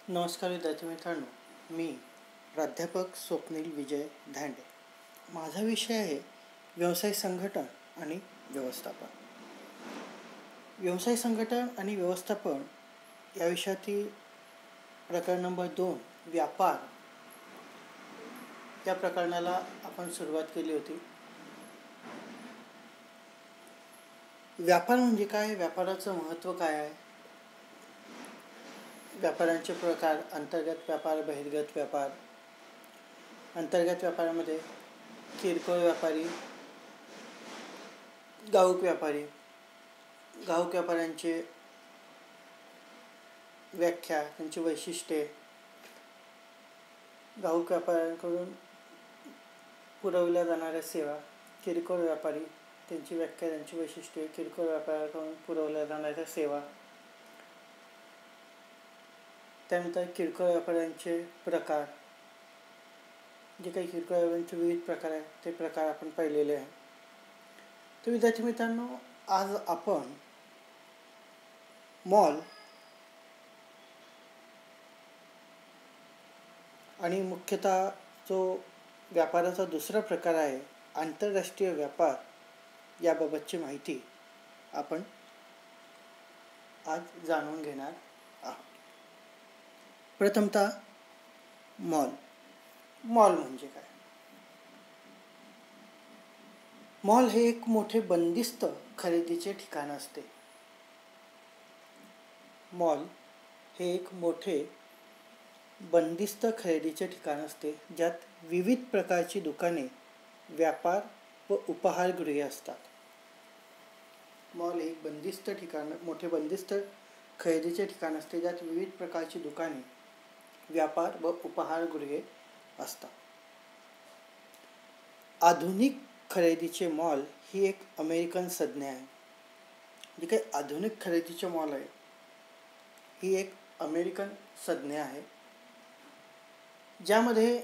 नमस्कार विद्यार्थी मित्रांनो, मी प्राध्यापक स्वप्नील विजय धांडे. माझा विषय आहे व्यवसाय संघटन आणि व्यवस्थापन. व्यवसाय संघटन आणि व्यवस्थापन या विषयातील प्रकरण नंबर 2 व्यापार या प्रकरणाला आपण सुरुवात केली होती. व्यापार म्हणजे काय, व्यापाराचं महत्त्व काय आहे, व्यापारांचे प्रकार, अंतर्गत व्यापार, बहिर्गत व्यापार. अंतर्गत व्यापारामध्ये किरकोळ व्यापारी, घाऊक व्यापारी. घाऊक व्यापाऱ्यांचे व्याख्या, त्यांची वैशिष्ट्ये, घाऊक व्यापाऱ्यांकडून पुरवल्या जाणाऱ्या सेवा. किरकोळ व्यापारी, त्यांची व्याख्या, त्यांची वैशिष्ट्ये, किरकोळ व्यापाऱ्यांकडून पुरवल्या जाणाऱ्या सेवा. त्यानंतर किरकोळ व्यापाऱ्यांचे प्रकार, जे काही किरकोळ व्यापाऱ्यांचे विविध प्रकार आहेत ते प्रकार आपण पाहिलेले आहे. तर विद्यार्थी मित्रांनो, आज आपण मॉल आणि मुख्यतः जो व्यापाराचा दुसरा प्रकार आहे आंतरराष्ट्रीय व्यापार, याबाबतची माहिती आपण आज जाणून घेणार आहोत. प्रथमतः मॉल म्हणजे काय? मॉल हे एक मोठे बंदिस्त खरेदीचे ठिकाण असते. मॉल हे एक मोठे बंदिस्त खरेदीचे ठिकाण असते, ज्यात विविध प्रकारची दुकाने, व्यापार व उपाहारगृहे असतात. मॉल हे एक बंदिस्त ठिकाण, मोठे बंदिस्त खरेदीचे ठिकाण असते, ज्यात विविध प्रकारची दुकाने, व्यापार व उपाहारगृहे असतात. आधुनिक खरेदीचे मॉल ही एक अमेरिकन संज्ञा आहे. जे काही आधुनिक खरेदीचे मॉल आहे ही एक अमेरिकन संज्ञा आहे, ज्यामध्ये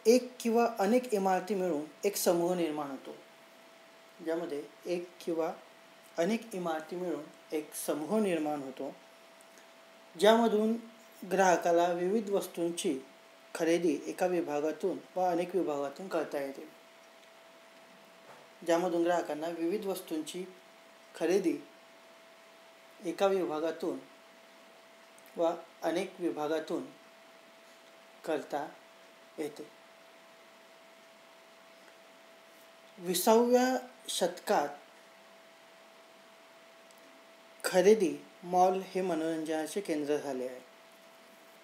एक किंवा अनेक इमारती मिळून एक समूह निर्माण होतो. ज्यामध्ये एक किंवा अनेक इमारती मिळून एक समूह निर्माण होतो, ज्यामधून ग्राहकाला विविध वस्तूंची खरेदी एका विभागातून व अनेक विभागातून करता येते. ज्यामधून ग्राहकांना विविध वस्तूंची खरेदी एका विभागातून व अनेक विभागातून करता येते. 20व्या शतकात खरेदी मॉल हे मनोरंजनाचे केंद्र झाले आहे.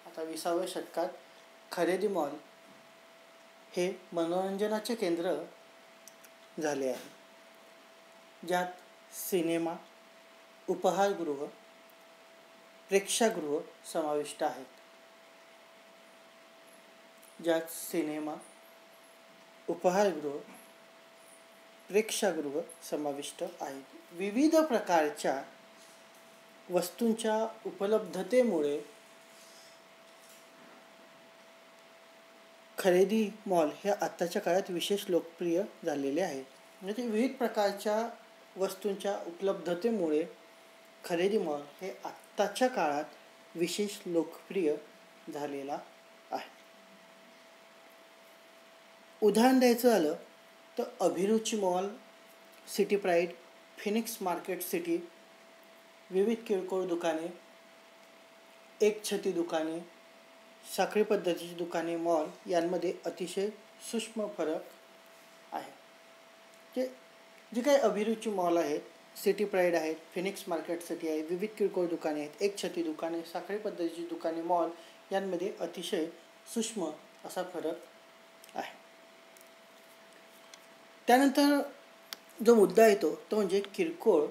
आता 20व्या शतकात खरेदी मॉल हे मनोरंजनाचे केंद्र झाले आहे, ज्यात सिनेमा, उपाहारगृह, प्रेक्षागृह समाविष्ट आहेत. ज्यात सिनेमा, उपाहारगृह, प्रेक्षागृह समाविष्ट आहेत. विविध प्रकारच्या वस्तूंच्या उपलब्धतेमुळे खरेदी मॉल हे आत्ताच्या काळात विशेष लोकप्रिय झालेले आहेत. म्हणजे विविध प्रकारच्या वस्तूंच्या उपलब्धतेमुळे खरेदी मॉल हे आत्ताच्या काळात विशेष लोकप्रिय झालेला आहे. उदाहरण द्यायचं झालं तर अभिरुची mall, city pride, Phoenix market city, विविध किरकोळ दुकाने, एक छती दुकाने, साखळी पद्धतीची दुकाने, मॉल यांमध्ये अतिशय सूक्ष्म फरक आहे. जे काही अभिरुची मॉल आहेत, सिटी प्राईड आहेत, फिनिक्स मार्केट सिटी आहे, विविध किरकोळ दुकाने आहेत, एक छती दुकाने, साखळी पद्धतीची दुकाने, मॉल यांमध्ये अतिशय सूक्ष्म असा फरक आहे. त्यानंतर जो मुद्दा येतो तो म्हणजे किरकोळ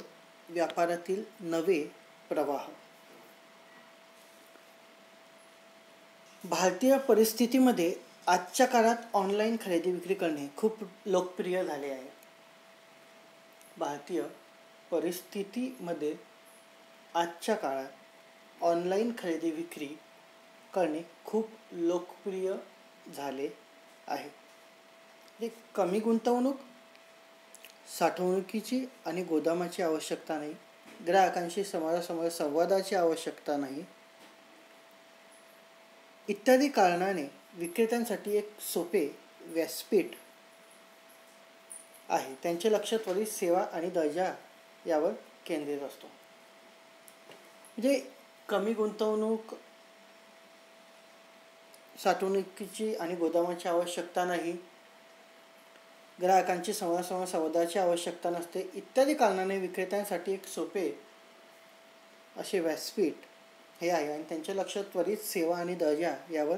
व्यापारातील नवे प्रवाह. भारतीय परिस्थितीमध्ये आजच्या काळात ऑनलाईन खरेदी विक्री करणे खूप लोकप्रिय झाले आहे. भारतीय परिस्थितीमध्ये आजच्या काळात ऑनलाईन खरेदी विक्री करणे खूप लोकप्रिय झाले आहे. हे कमी गुंतवणूक, साठवणुकीची आणि गोदामाची आवश्यकता नाही, ग्राहकांशी समोरासमोर संवादाची आवश्यकता नाही, इत्यादी कारणाने विक्रेत्यांसाठी एक सोपे व्यासपीठ आहे. त्यांचे लक्ष त्वरित सेवा आणि दर्जा यावर केंद्रित असतो. म्हणजे कमी गुंतवणूक, साठवणुकीची आणि गोदामाची आवश्यकता नाही, ग्राहकांची संवादाची आवश्यकता नसते, इत्यादी कारणाने विक्रेत्यांसाठी एक सोपे असे व्यासपीठ हे आहे आणि त्यांचे लक्ष त्वरित सेवा आणि दर्जा यावर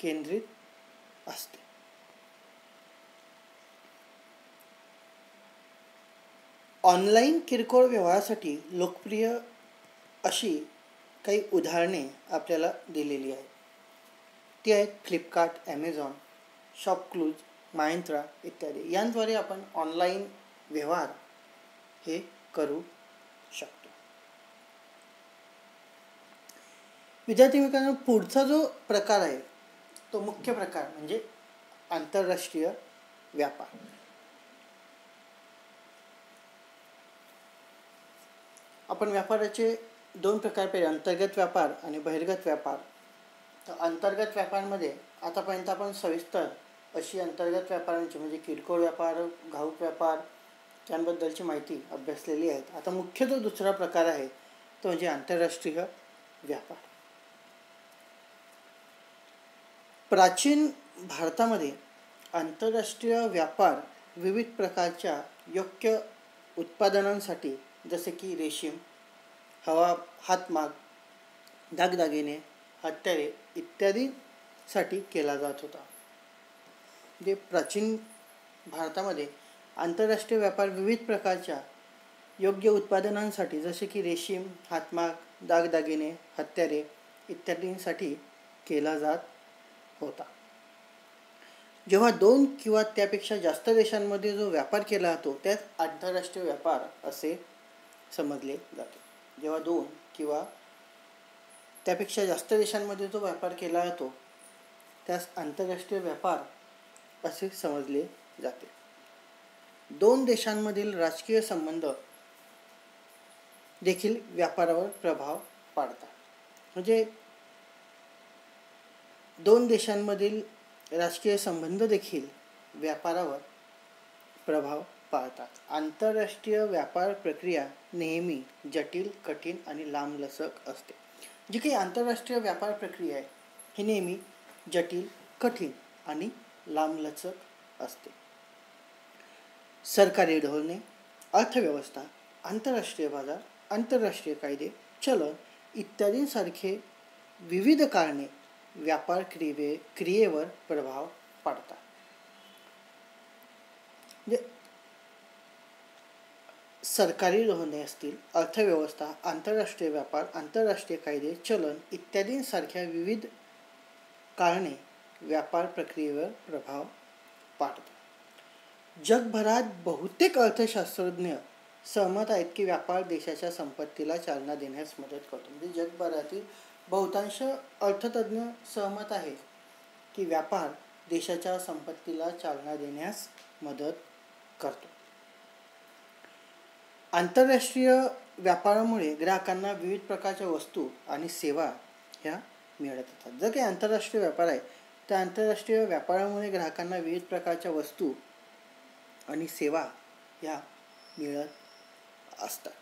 केंद्रित असते. ऑनलाईन किरकोळ व्यवहारासाठी लोकप्रिय अशी काही उदाहरणे आपल्याला दिलेली आहेत. ती आहेत फ्लिपकार्ट, ॲमेझॉन, शॉपक्लूज, मायंत्रा इत्यादी. यांद्वारे आपण ऑनलाईन व्यवहार हे करू शकतो. विद्यार्थी मित्रांनो, पुढचा जो प्रकार आहे तो मुख्य प्रकार म्हणजे आंतरराष्ट्रीय व्यापार. आपण व्यापाराचे दोन प्रकार पाहिले, अंतर्गत व्यापार आणि बहिर्गत व्यापार. तर अंतर्गत व्यापारामध्ये आतापर्यंत आपण सविस्तर अशी अंतर्गत व्यापारांची म्हणजे किरकोळ व्यापार, घाऊक व्यापार यांबद्दलची माहिती अभ्यासलेली आहे. आता मुख्य जो दुसरा प्रकार आहे तो म्हणजे आंतरराष्ट्रीय व्यापार. प्राचीन भारतामध्ये आंतरराष्ट्रीय व्यापार विविध प्रकारच्या योग्य उत्पादनांसाठी जसे की रेशीम, हातमाग, दागदागिने, हत्यारे इत्यादीसाठी केला जात होता. म्हणजे प्राचीन भारतामध्ये आंतरराष्ट्रीय व्यापार विविध प्रकारच्या योग्य उत्पादनांसाठी जसे की रेशीम, हातमाग, दागदागिने, हत्यारे इत्यादींसाठी केला जात होता. जेव्हा दोन किंवा त्यापेक्षा जास्त देशांमध्ये जो व्यापार केला जातो त्यात आंतरराष्ट्रीय व्यापार असे समजले जाते. जेव्हा दोन किंवा त्यापेक्षा जास्त देशांमध्ये जो व्यापार केला जातो त्यास आंतरराष्ट्रीय व्यापार असे समजले जाते. दोन देशांमधील राजकीय संबंध देखील व्यापारावर प्रभाव पाडतात. म्हणजे दोन देशांमधील राजकीय संबंध देखील व्यापारावर प्रभाव पाडतात. आंतरराष्ट्रीय व्यापार प्रक्रिया नेहमी जटिल, कठीण आणि लांबलचक असते. जी काही आंतरराष्ट्रीय व्यापार प्रक्रिया आहे ही नेहमी जटिल, कठीण आणि लांबलचक असते. सरकारी धोरणे, अर्थव्यवस्था, आंतरराष्ट्रीय बाजार, आंतरराष्ट्रीय कायदे, चलन इत्यादींसारखे विविध कारणे व्यापार क्रियेवर प्रभाव पाडतात. म्हणजे सरकारी धोरणे असतील, अर्थव्यवस्था, आंतरराष्ट्रीय व्यापार, आंतरराष्ट्रीय कायदे, चलन इत्यादींसारख्या विविध कारणे व्यापार प्रक्रियेवर प्रभाव पाडतात. जगभरात बहुतेक अर्थशास्त्रज्ञ सहमत आहेत की व्यापार देशाच्या संपत्तीला चालना देण्यास मदत करतो. म्हणजे जगभरातील बहुतांश अर्थतज्ञ सहमत आहेत की व्यापार देशाच्या संपत्तीला चालना देण्यास मदत करतो. आंतरराष्ट्रीय व्यापारामुळे ग्राहकांना विविध प्रकारच्या वस्तू आणि सेवा ह्या मिळत येतात. जर काही आंतरराष्ट्रीय व्यापार आहे त्या आंतरराष्ट्रीय व्यापारामुळे ग्राहकांना विविध प्रकारच्या वस्तू आणि सेवा ह्या मिळत असतात.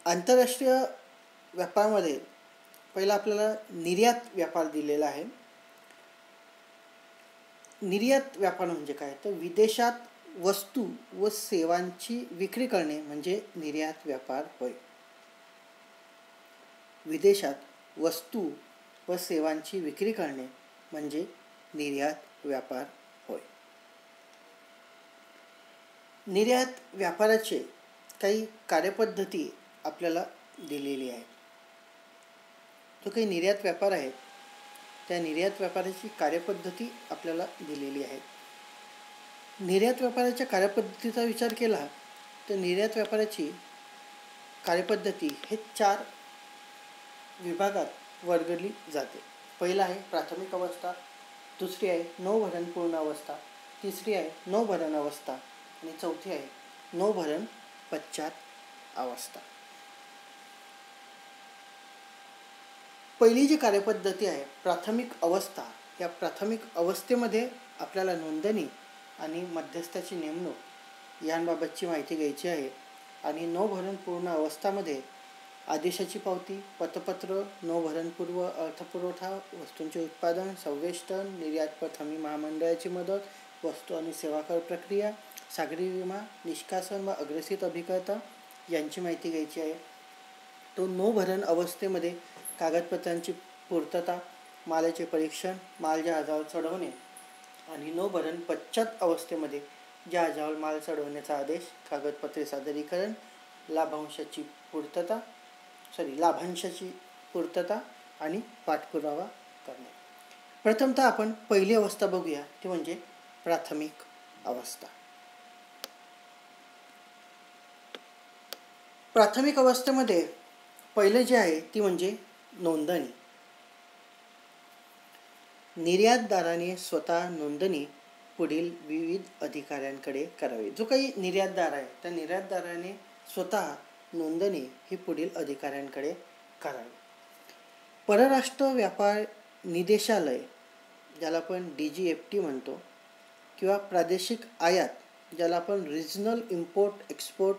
आंतरराष्ट्रीय व्यापारामध्ये पहिला आपल्याला निर्यात व्यापार दिलेला आहे. निर्यात व्यापार म्हणजे काय, तर विदेशात वस्तू व सेवांची विक्री करणे म्हणजे निर्यात व्यापार होय. विदेशात वस्तू व सेवांची विक्री करणे म्हणजे निर्यात व्यापार होय. निर्यात व्यापाराचे काही कार्यपद्धती आपल्याला दिलेली आहे. जो काही निर्यात व्यापार आहे त्या निर्यात व्यापाराची कार्यपद्धती आपल्याला दिलेली आहे. निर्यात व्यापाराच्या कार्यपद्धतीचा विचार केला तर निर्यात व्यापाराची कार्यपद्धती हे 4 विभागात वर्गवली जाते. पहिला आहे प्राथमिक अवस्था, दुसरी आहे नौभरण पूर्ण अवस्था, तिसरी आहे नौभरण अवस्था आणि चौथी आहे नौभरण पश्चात अवस्था. पहिली जी कार्यपद्धती आहे प्राथमिक अवस्था, या प्राथमिक अवस्थेमध्ये आपल्याला नोंदणी आणि मध्यस्थाची नेमणूक यांबाबतची माहिती घ्यायची आहे. आणि नो भरण पूर्ण अवस्थामध्ये आदेशाची पावती, पतपत्र, नो भरणपूर्व अर्थपुरवठा, वस्तूंचे उत्पादन, संवेष्टन, निर्यातपत हमी महामंडळाची मदत, वस्तू आणि सेवा कर प्रक्रिया, सागरी विमा, निष्कासन व अग्रेसित अभिकर्ता यांची माहिती घ्यायची आहे. तो नो भरण अवस्थेमध्ये कागदपत्रांची पूर्तता, मालाचे परीक्षण, माल जहाजावर चढवणे. आणि नो भरण पश्चात अवस्थेमध्ये जहाजावर माल चढवण्याचा आदेश, कागदपत्रे सादरीकरण, लाभांशाची पूर्तता आणि पाठपुरावा करणे. प्रथमतः आपण पहिली अवस्था बघूया, ती म्हणजे प्राथमिक अवस्था. प्राथमिक अवस्थेमध्ये पहिले जे आहे ती म्हणजे नोंदणी. निर्यातदाराने स्वतः नोंदणी पुढील विविध अधिकाऱ्यांकडे करावी. जो काही निर्यातदार आहे त्या निर्यातदाराने स्वतः नोंदणी ही पुढील अधिकाऱ्यांकडे करावी. परराष्ट्र व्यापार निदेशालय, ज्याला आपण DGFT म्हणतो, किंवा प्रादेशिक आयात, ज्याला आपण रिजनल इम्पोर्ट एक्सपोर्ट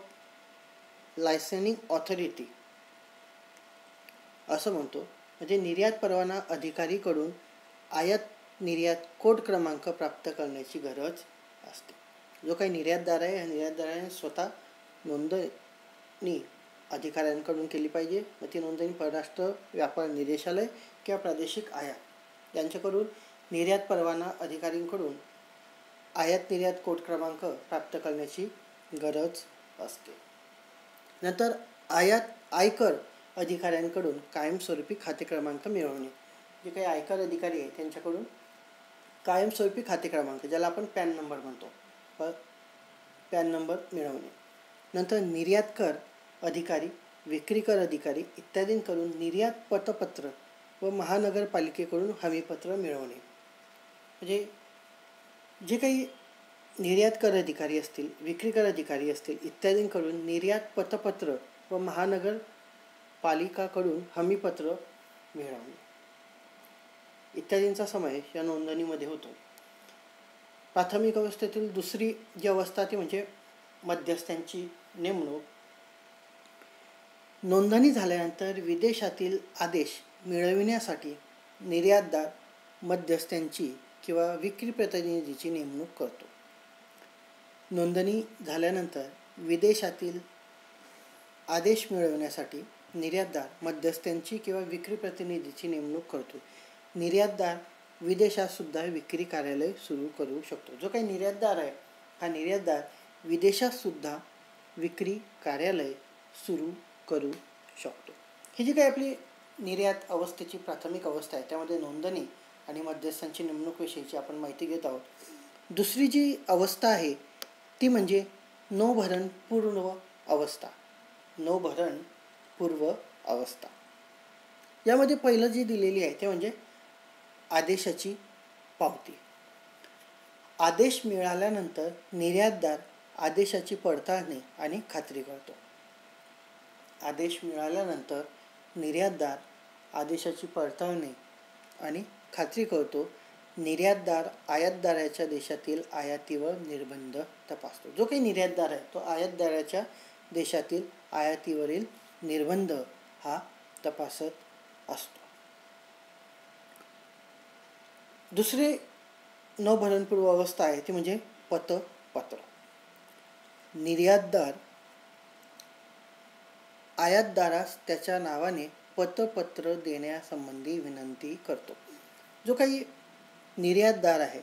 लायसनिंग ऑथॉरिटी असं म्हणतो, म्हणजे निर्यात परवाना अधिकारीकडून आयात निर्यात कोड क्रमांक प्राप्त करण्याची गरज असते. जो काही निर्यातदार आहे या निर्यातदाराने स्वतः नोंदणी अधिकाऱ्यांकडून केली पाहिजे. व ती नोंदणी परराष्ट्र व्यापार निदेशालय किंवा प्रादेशिक आयात यांच्याकडून निर्यात परवाना अधिकाऱ्यांकडून आयात निर्यात कोड क्रमांक प्राप्त करण्याची गरज असते. नंतर आयकर अधिकाऱ्यांकडून कायमस्वरूपी खाते क्रमांक मिळवणे. जे काही आयकर अधिकारी आहे त्यांच्याकडून कायमस्वरूपी खाते क्रमांक, ज्याला आपण पॅन नंबर म्हणतो, पॅन नंबर मिळवणे. नंतर निर्यात कर अधिकारी, विक्री कर अधिकारी इत्यादींकडून निर्यात पतपत्र व महानगरपालिकेकडून हमीपत्र मिळवणे. म्हणजे जे काही निर्यात कर अधिकारी असतील, विक्री कर अधिकारी असतील इत्यादींकडून निर्यात पतपत्र व महानगरपालिकाकडून हमीपत्र मिळवणे इत्यादींचा समावेश या नोंदणीमध्ये होतो. प्राथमिक अवस्थेतील दुसरी जी अवस्था ती म्हणजे मध्यस्थांची नेमणूक. नोंदणी झाल्यानंतर विदेशातील आदेश मिळविण्यासाठी निर्यातदार मध्यस्थांची किंवा विक्री प्रतिनिधीची नेमणूक करतो. नोंदणी झाल्यानंतर विदेशातील आदेश मिळवण्यासाठी निर्यातदार मध्यस्थांची किंवा विक्री प्रतिनिधीची नेमणूक करतो. निर्यातदार विदेशात सुद्धा विक्री कार्यालय सुरू करू शकतो. जो काही निर्यातदार आहे हा निर्यातदार विदेशात सुद्धा विक्री कार्यालय सुरू करू शकतो. ही जी काही आपली निर्यात अवस्थेची प्राथमिक अवस्था आहे त्यामध्ये नोंदणी आणि मध्यस्थांची नेमणूक विषयीची आपण माहिती घेत आहोत. दुसरी जी अवस्था आहे ती म्हणजे नो भरण पूर्व अवस्था. नो भरण पूर्व अवस्था यामध्ये पहिलं जी दिलेली आहे ते म्हणजे आदेशाची पावती. आदेश मिळाल्यानंतर निर्यातदार आदेशाची पडताळणी आणि खात्री करतो. आदेश मिळाल्यानंतर निर्यातदार आदेशाची पडताळणी आणि खात्री करतो. निर्यातदार आयातदाराच्या देशातील आयातीवर निर्बंध तपासतो. जो काही निर्यातदार आहे तो आयातदाराच्या देशातील आयातीवरील निर्बंध हा तपासत असतो. दुसरे नो भरणपूर्व अवस्था आहे ती म्हणजे पतपत्र. निर्यातदार आयातदारास त्याच्या नावाने पतपत्र देण्यासंबंधी विनंती करतो. जो काही निर्यातदार आहे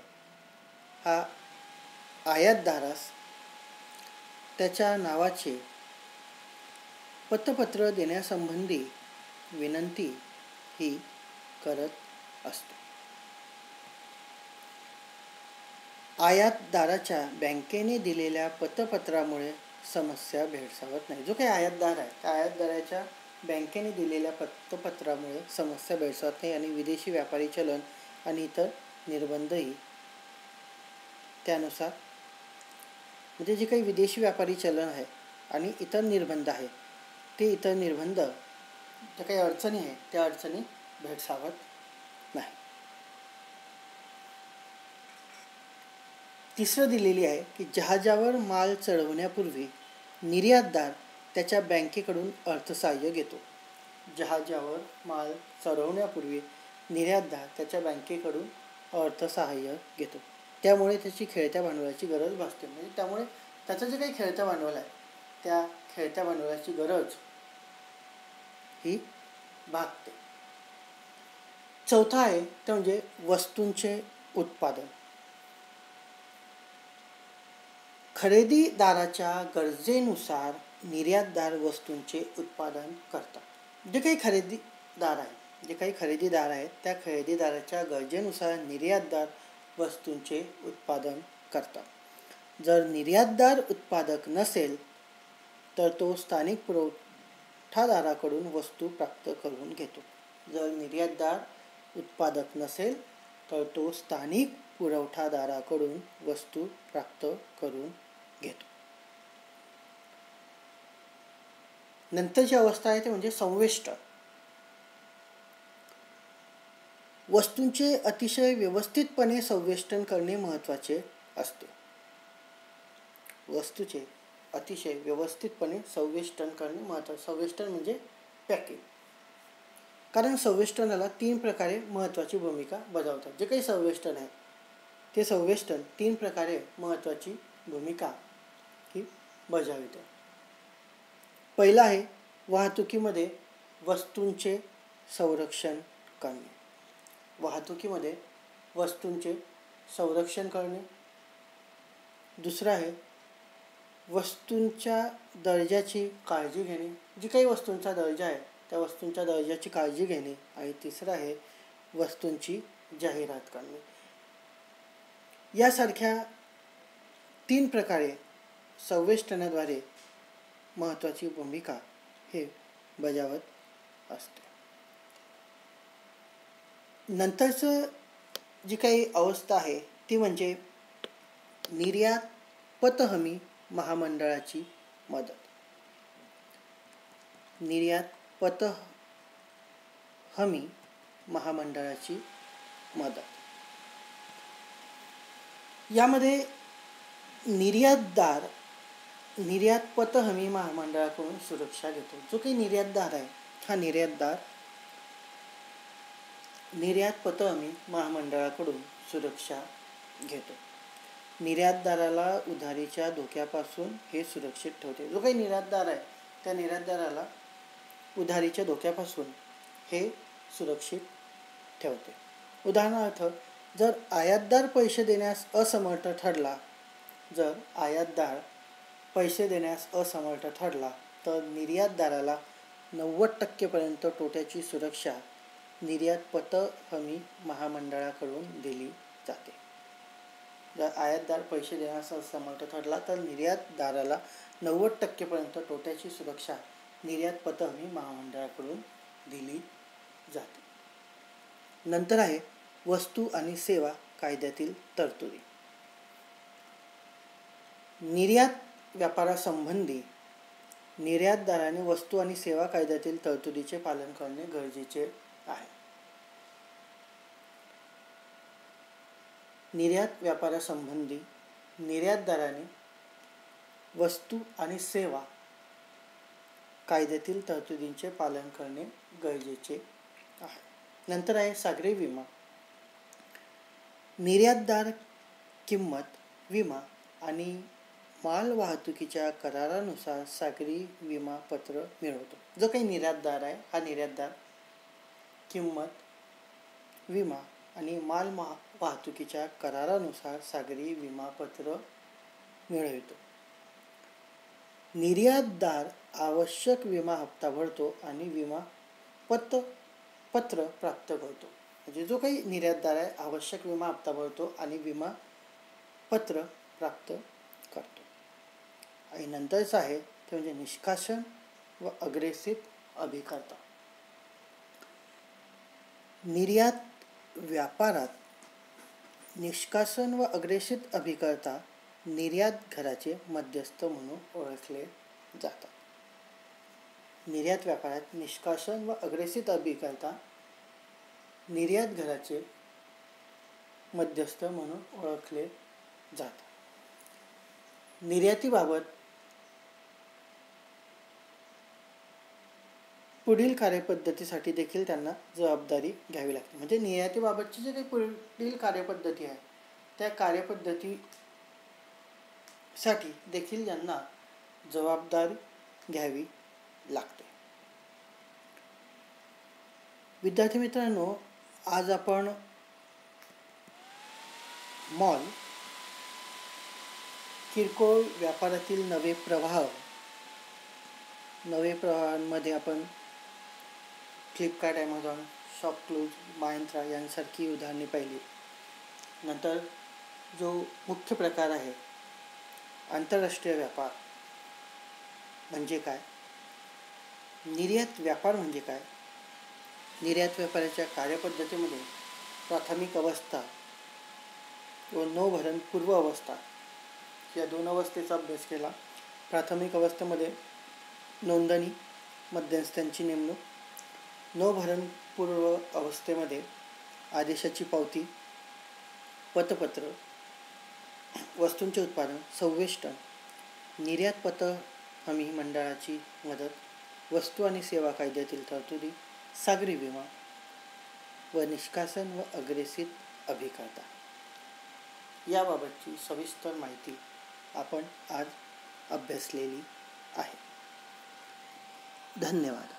हा आयातदारास त्याच्या नावाचे पतपत्र देण्यासंबंधी विनंती ही करत असतो. आयातदाराच्या बँकेने दिलेल्या पतपत्रामुळे समस्या भेडसावत नाही. जो काही आयातदार आहे त्या आयातदाराच्या बँकेने दिलेल्या पतपत्रामुळे समस्या भेडसावत नाही आणि विदेशी व्यापारी चलन आणि इतर निर्बंधही त्यानुसार, म्हणजे जे काही विदेशी व्यापारी चलन आहे आणि इतर निर्बंध आहे ते इतर निर्बंध ज्या काही अडचणी आहेत त्या अडचणी भेडसावत नाही. तिसरं दिलेली आहे की जहाजावर माल चढवण्यापूर्वी निर्यातदार त्याच्या बँकेकडून अर्थसहाय्य घेतो. जहाजावर माल चढवण्यापूर्वी निर्यातदार त्याच्या बँकेकडून अर्थसहाय्य घेतो. त्यामुळे त्याची खेळत्या भांडवलाची गरज भासते. म्हणजे त्यामुळे त्याचं जे काही खेळत्या भांडवल आहे त्या खेळत्या भांडवलाची गरज ही भागते. चौथा आहे ते म्हणजे वस्तूंचे उत्पादन. खरेदीदाराच्या गरजेनुसार निर्यातदार वस्तूंचे उत्पादन करतात. जे काही खरेदीदार आहेत त्या खरेदीदाराच्या गरजेनुसार निर्यातदार वस्तूंचे उत्पादन करतात. जर निर्यातदार उत्पादक नसेल तर तो स्थानिक पुरवठादाराकडून वस्तू प्राप्त करून घेतो. जर निर्यातदार उत्पादक नसेल तर तो स्थानिक पुरवठादाराकडून वस्तू प्राप्त करून घेतो. नंतरची अवस्था आहे ते म्हणजे संवेष्टन. वस्तूंचे अतिशय व्यवस्थितपणे संवेष्टन करणे महत्त्वाचे असते. वस्तूचे अतिशय व्यवस्थितपणे संवेष्टन करणे महत्त्वाचे. संवेष्टन म्हणजे पॅकिंग. कारण संवेष्टनाला 3 प्रकारे महत्त्वाची भूमिका बजावतात. जे काही संवेष्टन आहे ते संवेष्टन 3 प्रकारे महत्त्वाची भूमिका ही बजावते. पहिला आहे वाहतुकीमध्ये वस्तूंचे संरक्षण करणे. वाहतुकीमध्ये वस्तूंचे संरक्षण करणे. दुसरं आहे वस्तूंच्या दर्जाची काळजी घेणे. जी काही वस्तूंचा दर्जा आहे त्या वस्तूंच्या दर्जाची काळजी घेणे. आणि तिसरं आहे वस्तूंची जाहिरात करणे. यासारख्या 3 प्रकारे संवेष्टनाद्वारे महत्त्वाची भूमिका हे बजावत असते. नंतरचं जी काही अवस्था आहे ती म्हणजे निर्यात पत हमी महामंडळाची मदत. निर्यात पत हमी महामंडळाची मदत. यामध्ये निर्यातदार निर्यात पत हमी महामंडळाकडून सुरक्षा घेतो. जो काही निर्यातदार आहे हा निर्यातदार निर्यात पत हमी महामंडळाकडून सुरक्षा घेतो. निर्यातदाराला उधारीच्या धोक्यापासून हे सुरक्षित ठेवते. जो काही निर्यातदार आहे त्या निर्यातदाराला उधारीच्या धोक्यापासून हे सुरक्षित ठेवते. उदाहरणार्थ जर आयातदार पैसे देण्यास असमर्थ ठरला तर निर्यातदाराला 90% तोट्याची सुरक्षा निर्यात पत हमी महामंडळाकडून दिली जाते. जर आयातदार पैसे देण्यास असमर्थ ठरला तर निर्यातदाराला 90% तोट्याची सुरक्षा निर्यात पत हमी महामंडळाकडून दिली जाते. नंतर आहे वस्तू आणि सेवा कायद्यातील तरतुदी. निर्यात व्यापारासंबंधी निर्यातदाराने वस्तू आणि सेवा कायद्यातील तरतुदीचे पालन करणे गरजेचे आहे. निर्यात व्यापारासंबंधी निर्यातदाराने वस्तू आणि सेवा कायद्यातील तरतुदींचे पालन करणे गरजेचे आहे. नंतर आहे सागरी विमा. निर्यातदार किंमत, विमा आणि माल वाहतुकीच्या करारानुसार सागरी विमा पत्र मिळवतो. जो काही निर्यातदार आहे हा निर्यातदार किंमत, विमा आणि माल वाहतुकीच्या करारानुसार सागरी विमा पत्र मिळवतो. निर्यातदार आवश्यक विमा हप्ता भरतो आणि विमा पत्र प्राप्त करतो. म्हणजे जो काही निर्यातदार आहे आवश्यक विमा हप्ता भरतो आणि विमा पत्र प्राप्त करतो. आणि नंतरचं आहे ते म्हणजे निष्कासन व अग्रेसित अभिकर्ता. निर्यात व्यापारात निष्कासन व अग्रेसित अभिकर्ता निर्यात घराचे मध्यस्थ म्हणून ओळखले जातात. निर्यात व्यापारात निष्कासन व अग्रेसित अभिकर्ता निर्यातदाराचे मध्यस्थ म्हणून ओळखले जातात. निर्यातीबाबत पुढील कार्यपद्धतीसाठी देखील त्यांना जबाबदारी घ्यावी लागते. म्हणजे निर्यातीबाबतची जे काही पुढील कार्यपद्धती आहे त्या कार्यपद्धतीसाठी देखील यांना जबाबदारी घ्यावी लागते. विद्यार्थी मित्रांनो, आज आपण मॉल, किरकोळ व्यापारातील नवे प्रवाहांमध्ये आपण फ्लिपकार्ट, ॲमेझॉन, शॉपक्लूज, मायंत्रा यांसारखी उदाहरणे पाहिली. नंतर जो मुख्य प्रकार आहे आंतरराष्ट्रीय व्यापार म्हणजे काय, निर्यात व्यापार म्हणजे काय, निर्यात व्यापाराच्या कार्यपद्धतीमध्ये प्राथमिक अवस्था व नौभरण पूर्व अवस्था या 2 अवस्थेचा अभ्यास केला. प्राथमिक अवस्थेमध्ये नोंदणी, मध्यस्थांची नेमणूक, नौभरण पूर्व अवस्थेमध्ये आदेशाची पावती, पतपत्र, वस्तूंचे उत्पादन, संवेष्टन, निर्यात पत हमी मंडळाची मदत, वस्तू आणि सेवा कायद्यातील तरतुदी, सागरी विमा व निष्कासन व अग्रेसित अभिकर्ता याबाबतची सविस्तर माहिती आपण आज अभ्यासलेली आहे. धन्यवाद.